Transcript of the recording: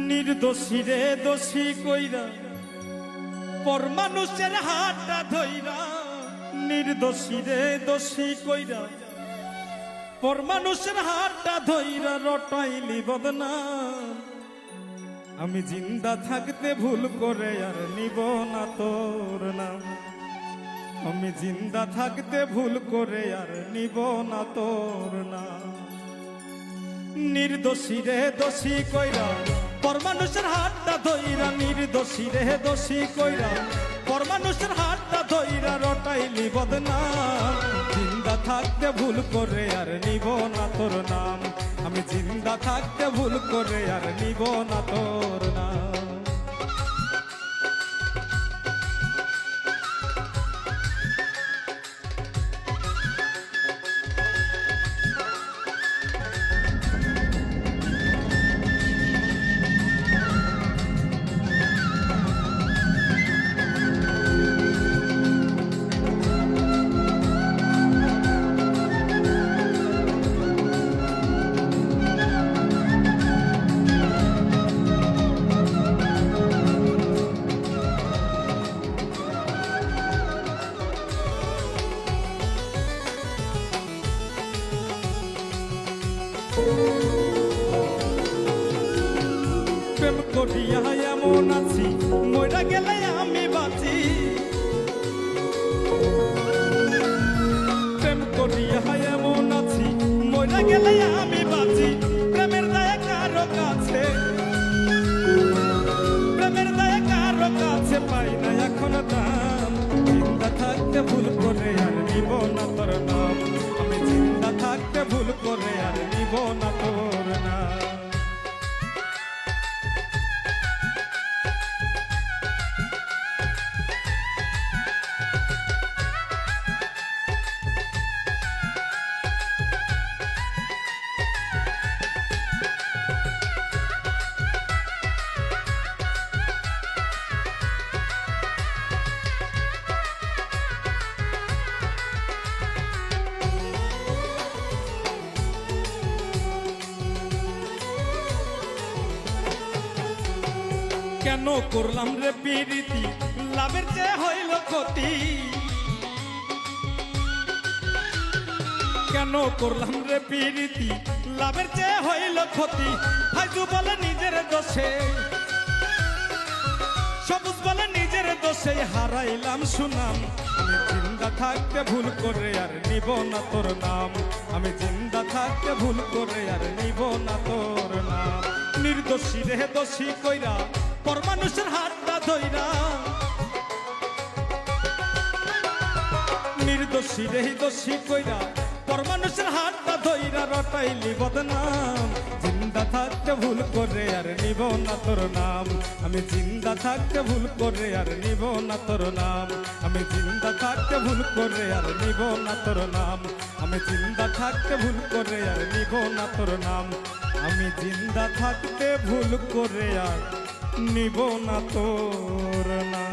নির্দোষী রে দোষী কইরা পর মানুষের হাতটা ধইরা, নির্দোষী রে দোষী কইরা পর মানুষের হাতটা ধইরা রটাইলি বদনাম। আমি জিন্দা থাকতে ভুল করে আর নিব না তোর নাম। আমি জিন্দা থাকতে ভুল করে আর নিব না তোর নাম। নির্দোষী রে দোষী কইরা পর মানুষের হাতটা ধইরা, নির্দোষী রে দোষী কইরা পর মানুষের হাতটা ধইরা রটাইলি বদনাম। জিন্দা থাকতে ভুল করে আর নিব না তোর নাম। আমি জিন্দা থাকতে ভুল করে আর নিব না তোর নাম। প্রেম করিয়া এমন আছি মইরা গেলে আমি বাঁচি। প্রেম করিয়া এমন আছি মইরা গেলে আমি বাঁচি। প্রেমের দয়া কারো কাছে, প্রেমের দয়া কারো কাছে পাই না এখন দাম। জিন্দা থাকতে ভুল করে আর নিব না তোর নাম। আমি জিন্দা থাকতে ভুল করে আর নিব না তোর নাম। কেন করলাম রে প্রীতি লাভের চেয়ে হইল ক্ষতি। কেন করলাম রে প্রীতি লাভের চেয়ে হইল ক্ষতি। ফাইজু বলে নিজের দোষে, সবুজ বলে নিজের দোষে হারাইলাম সুনাম। আমি জিন্দা থাকতে ভুল করে আর নিব না তোর নাম। আমি জিন্দা থাকতে ভুল করে আর নিব না তোর নাম। নির্দোষী রে দোষী কইরা পর মানুষের হাতটা ধইরা, নির্দোষী রে দোষী কইরা পর মানুষের হাতটা ধইরা রটাইলি বদনাম। জিন্দা থাকতে ভুল করে আর নিব না তোর নাম। আমি জিন্দা থাকতে ভুল করে আর নিব না তোর নাম। আমি জিন্দা থাকতে ভুল করে আর নিব না তোর নাম। আমি জিন্দা থাকতে ভুল করে আর নিব না তোর নাম। আমি জিন্দা থাকতে ভুল করে আর নিব না তোর নাম।